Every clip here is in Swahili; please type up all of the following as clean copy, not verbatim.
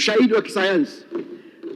Ushahidi wa kisayansi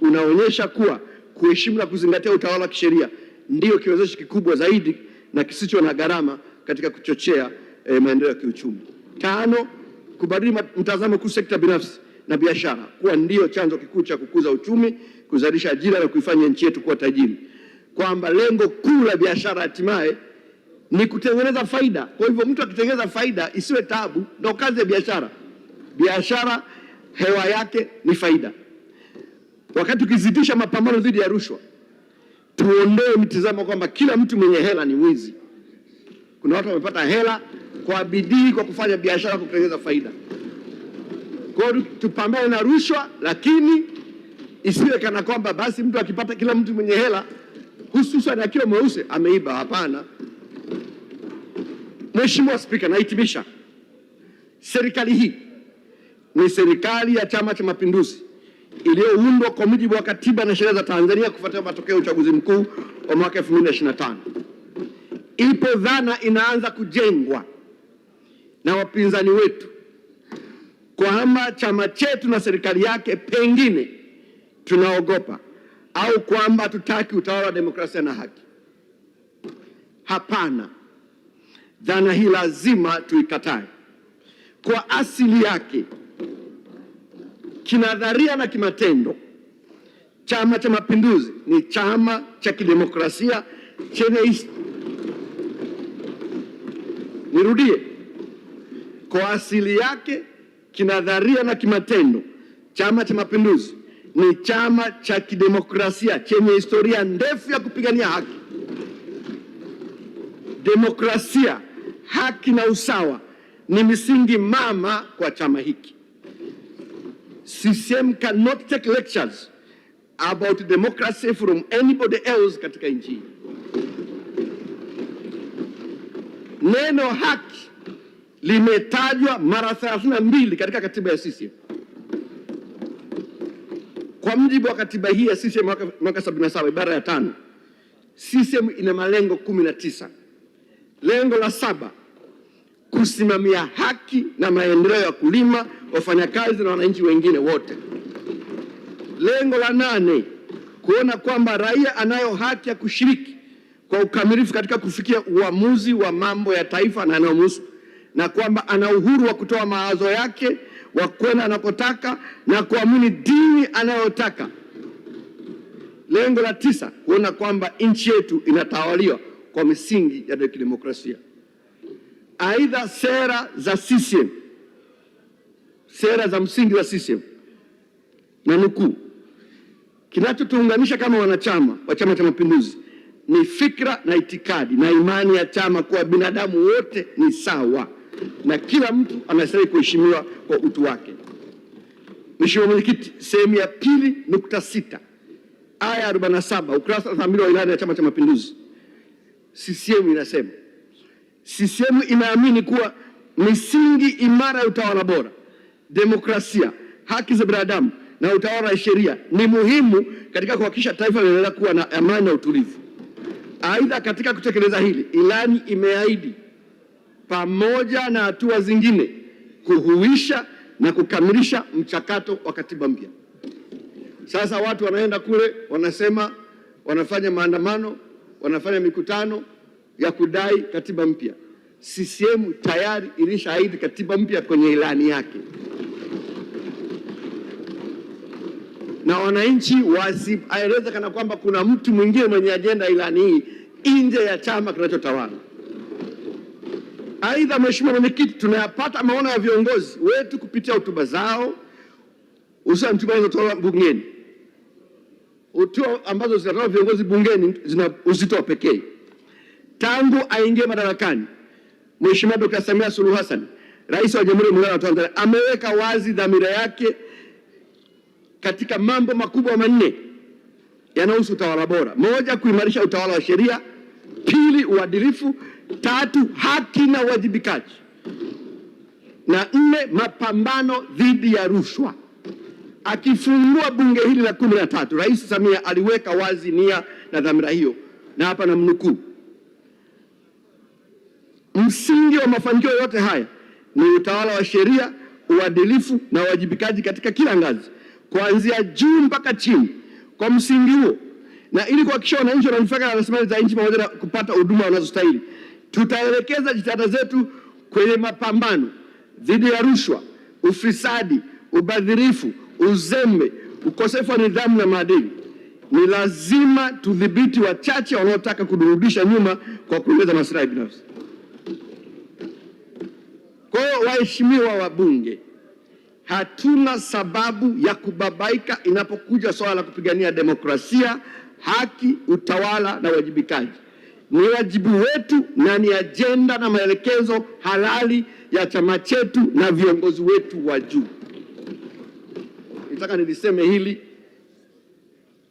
unaonyesha kuwa kuheshimu na kuzingatia utawala wa kisheria ndio kiwezeshi kikubwa zaidi na kisicho na gharama katika kuchochea maendeleo ya kiuchumi. 5, kubadili mtazamo kuhusu sekta binafsi na biashara kuwa ndio chanzo kikuu cha kukuza uchumi, kuzalisha ajira na kuifanya nchi yetu kuwa tajiri, kwamba lengo kuu la biashara hatimaye ni kutengeneza faida. Kwa hivyo mtu akitengeneza faida isiwe taabu, ndio kazi ya biashara. Biashara hewa yake ni faida. Wakati tukizidisha mapambano dhidi ya rushwa, tuondoe mtazamo kwamba kila mtu mwenye hela ni mwizi. Kuna watu wamepata hela kwa bidii kwa kufanya biashara kwa kutengeneza faida. Kwa hiyo tupambane na rushwa, lakini isiwe kana kwamba basi mtu akipata, kila mtu mwenye hela hususan akiwa mweusi ameiba. Hapana. Mheshimiwa Spika, nahitimisha. Serikali hii ni serikali ya Chama cha Mapinduzi iliyoundwa kwa mujibu wa katiba na sheria za Tanzania kufuatia matokeo ya uchaguzi mkuu wa mwaka 2025. Ipo dhana inaanza kujengwa na wapinzani wetu kwamba chama chetu na serikali yake pengine tunaogopa au kwamba hatutaki utawala wa demokrasia na haki. Hapana. Dhana hii lazima tuikatae. Kwa asili yake, kinadharia na kimatendo, Chama cha Mapinduzi ni chama cha kidemokrasia chenye nirudie, kwa asili yake, kinadharia na kimatendo, Chama cha Mapinduzi ni chama cha kidemokrasia chenye historia ndefu ya kupigania haki. Demokrasia, haki na usawa ni misingi mama kwa chama hiki. CCM cannot take lectures about democracy from anybody else katika nchi hii. Neno haki limetajwa mara 32 katika katiba ya CCM. Kwa mujibu wa katiba hii ya CCM mwaka 77 ibara ya 5, CCM ina malengo 19. Lengo la 7, kusimamia haki na maendeleo ya wakulima, wafanyakazi na wananchi wengine wote. Lengo la 8, kuona kwamba raia anayo haki ya kushiriki kwa ukamilifu katika kufikia uamuzi wa mambo ya taifa na yanayomhusu, na kwamba ana uhuru wa kutoa mawazo yake, wa kwenda anakotaka na kuamini dini anayotaka. Lengo la 9, kuona kwamba nchi yetu inatawaliwa kwa misingi ya kidemokrasia. Aidha, sera za CCM, sera za msingi za CCM, na nukuu, kinachotuunganisha kama wanachama wa Chama cha Mapinduzi ni fikra na itikadi na imani ya chama kuwa binadamu wote ni sawa na kila mtu anastahili kuheshimiwa kwa utu wake. Mheshimiwa Mwenyekiti, sehemu ya 2.6 aya 47 ukurasa wa 82 wa ilani ya Chama cha Mapinduzi, CCM inasema, CCM inaamini kuwa misingi imara ya utawala bora, demokrasia, haki za binadamu na utawala wa sheria ni muhimu katika kuhakikisha taifa linaendelea kuwa na amani na utulivu. Aidha, katika kutekeleza hili, ilani imeahidi pamoja na hatua zingine kuhuisha na kukamilisha mchakato wa katiba mpya. Sasa watu wanaenda kule, wanasema wanafanya maandamano, wanafanya mikutano ya kudai katiba mpya. CCM tayari ilishaahidi katiba mpya kwenye ilani yake, na wananchi wasieleze kana kwamba kuna mtu mwingine mwenye ajenda ilani hii nje ya chama kinachotawala. Aidha, Mheshimiwa Mwenyekiti, tunayapata maono ya viongozi wetu kupitia hotuba zao, hususan hotuba zinazotolewa bungeni. Hotuba ambazo zinatolewa viongozi bungeni zina uzito wa pekee. Tangu aingie madarakani, Mheshimiwa Dr. Samia Suluhu Hassan, Rais wa Jamhuri ya Muungano wa Tanzania, ameweka wazi dhamira yake katika mambo makubwa 4 yanayohusu utawala bora. 1, kuimarisha utawala wa sheria. 2, uadilifu. 3, haki na uwajibikaji. Na 4, mapambano dhidi ya rushwa. Akifungua bunge hili la 13, Rais Samia aliweka wazi nia na dhamira hiyo, na hapa namnukuu: msingi wa mafanikio yote haya ni utawala wa sheria, uadilifu na uwajibikaji katika kila ngazi. kuanzia juu mpaka chini. Kwa msingi huo na ili kuhakikisha wananchi wananufaika na rasilimali za nchi pamoja na kupata huduma wanazostahili, tutaelekeza jitihada zetu kwenye mapambano dhidi ya rushwa, ufisadi, ubadhirifu, uzembe, ukosefu wa nidhamu na maadili. Ni lazima tudhibiti wachache wanaotaka kudurudisha nyuma kwa kuongeza maslahi binafsi. Kwa hiyo, waheshimiwa wabunge, hatuna sababu ya kubabaika inapokuja swala la kupigania demokrasia, haki, utawala na uwajibikaji. Ni wajibu wetu na ni ajenda na maelekezo halali ya chama chetu na viongozi wetu wa juu. Nataka niliseme hili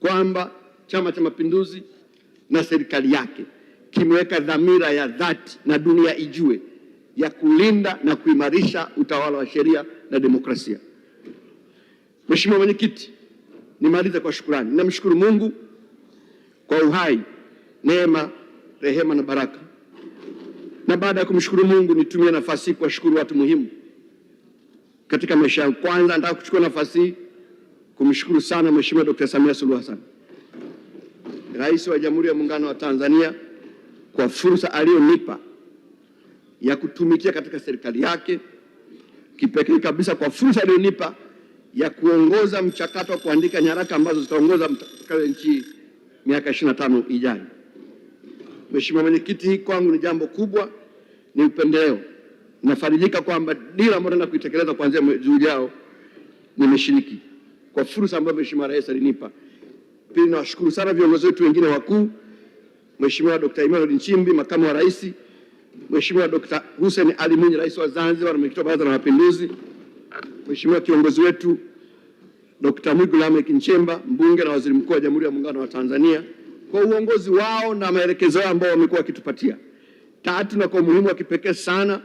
kwamba Chama cha Mapinduzi na serikali yake kimeweka dhamira ya dhati na dunia ijue ya kulinda na kuimarisha utawala wa sheria na demokrasia. Mheshimiwa Mwenyekiti, nimalize kwa shukrani. Namshukuru Mungu kwa uhai, neema, rehema na baraka. Na baada ya kumshukuru Mungu, nitumie nafasi hii kuwashukuru watu muhimu katika maisha yangu. Kwanza nataka kuchukua nafasi hii kumshukuru sana Mheshimiwa Dr. Samia Suluhu Hassan, Rais wa Jamhuri ya Muungano wa Tanzania, kwa fursa aliyonipa ya kutumikia katika serikali yake, kipekee kabisa kwa fursa aliyonipa ya kuongoza mchakato wa kuandika nyaraka ambazo zitaongoza nchi miaka 25 ijayo. Mheshimiwa Mwenyekiti, hii kwangu ni jambo kubwa, ni upendeleo. Nafarijika kwamba dira ambayo naenda kuitekeleza kuanzia mwezi ujao nimeshiriki kwa fursa ambayo Mheshimiwa Rais alinipa. Pili, nawashukuru sana viongozi wetu wengine wakuu, Mheshimiwa Dr. Emmanuel Nchimbi, Makamu wa Rais, Mheshimiwa Dr. Hussein Ali Mwinyi, Rais wa Zanzibar na Mwenyekiti wa Baraza la Mapinduzi, Mheshimiwa kiongozi wetu Dr. Mwigulu Lameck Nchemba, Mbunge na Waziri Mkuu wa Jamhuri ya Muungano wa Tanzania, kwa uongozi wao na maelekezo yao ambao wamekuwa wakitupatia. Tatu, na kwa umuhimu wa kipekee sana,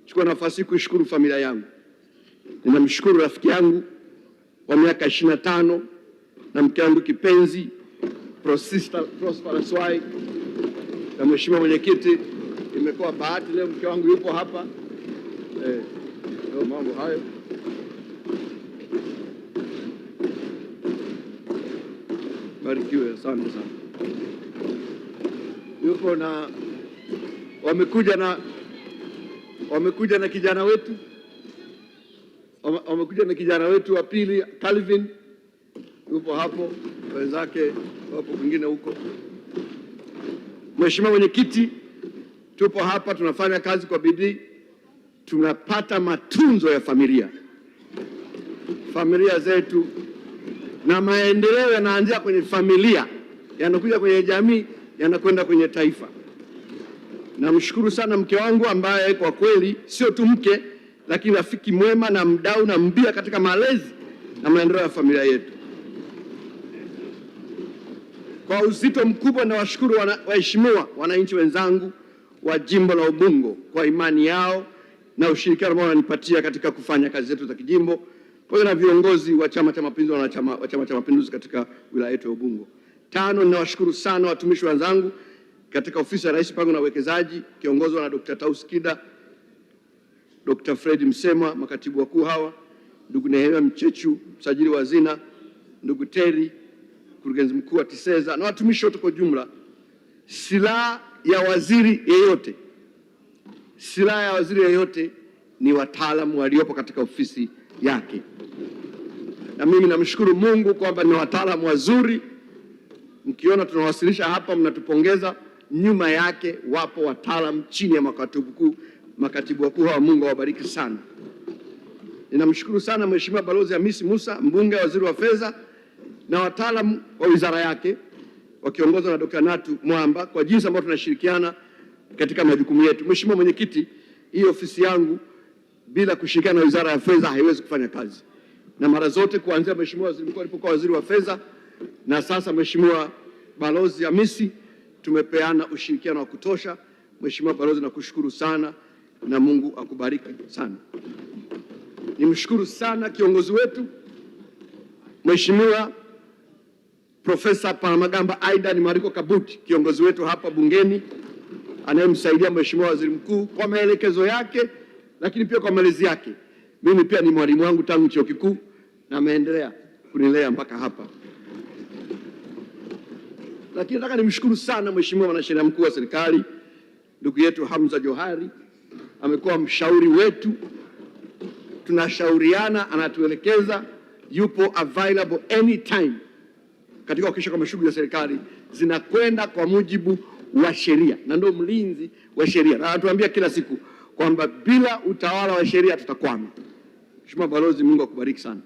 chukua nafasi hii kuishukuru familia yangu. Ninamshukuru rafiki yangu wa miaka 25 na mke wangu kipenzi Prosper Swai. Na Mheshimiwa Mwenyekiti, imekuwa bahati leo mke wangu yupo hapa. Ndio mambo hayo. Barikiwe, asante sana. Yupo na wamekuja na kijana wetu wa pili Calvin, yupo hapo, wenzake wapo kwingine huko. Mheshimiwa Mwenyekiti, tupo hapa tunafanya kazi kwa bidii, tunapata matunzo ya familia zetu, na maendeleo yanaanzia kwenye familia, yanakuja kwenye jamii, yanakwenda kwenye taifa. Namshukuru sana mke wangu ambaye kwa kweli sio tu mke, lakini rafiki mwema na mdau na mbia katika malezi na maendeleo ya familia yetu. Kwa uzito mkubwa na washukuru waheshimiwa wananchi wenzangu wa jimbo la Ubungo kwa imani yao na ushirikiano ambao wananipatia katika kufanya kazi zetu za kijimbo, pamoja na viongozi wa Chama cha Mapinduzi na Chama cha Mapinduzi katika wilaya yetu ya Ubungo. Tano, ninawashukuru sana watumishi wenzangu katika ofisi ya Rais Mipango na Uwekezaji kiongozwa na Dr. Taus Kida, Dr. Fred Msemwa, makatibu wakuu hawa, ndugu Nehemia Mchechu, msajili wa hazina, ndugu Terry, mkurugenzi mkuu wa TISEZA, na watumishi wote kwa jumla. Silaha ya waziri yeyote ni wataalamu waliopo katika ofisi yake, na mimi namshukuru Mungu kwamba ni wataalamu wazuri. Mkiona tunawasilisha hapa mnatupongeza, nyuma yake wapo wataalamu chini ya makatibu wakuu hawa. Mungu awabariki sana. Ninamshukuru sana Mheshimiwa Balozi Hamisi Musa, mbunge, waziri wa fedha, na wataalamu wa wizara yake wakiongozwa na Dr. Natu Mwamba kwa jinsi ambavyo tunashirikiana katika majukumu yetu. Mheshimiwa Mwenyekiti, hii ofisi yangu bila kushirikiana na wizara ya fedha haiwezi kufanya kazi, na mara zote kuanzia Mheshimiwa Waziri Mkuu alipokuwa waziri wa fedha na sasa Mheshimiwa Balozi Hamisi tumepeana ushirikiano wa kutosha. Mheshimiwa Balozi, nakushukuru sana na Mungu akubariki sana. Nimshukuru sana kiongozi wetu Mheshimiwa Profesa Palamagamba Aidan Mariko Kabuti, kiongozi wetu hapa bungeni, anayemsaidia Mheshimiwa Waziri Mkuu kwa maelekezo yake, lakini pia kwa malezi yake. Mimi pia ni mwalimu wangu tangu chuo kikuu, na ameendelea kunilea mpaka hapa. Lakini nataka nimshukuru sana Mheshimiwa Mwanasheria Mkuu wa Serikali, ndugu yetu Hamza Johari, amekuwa mshauri wetu, tunashauriana, anatuelekeza, yupo available anytime katika kuhakikisha kwamba shughuli za serikali zinakwenda kwa mujibu wa sheria, na ndio mlinzi wa sheria, na anatuambia kila siku kwamba bila utawala wa sheria tutakwama. Mheshimiwa Balozi, Mungu akubariki sana.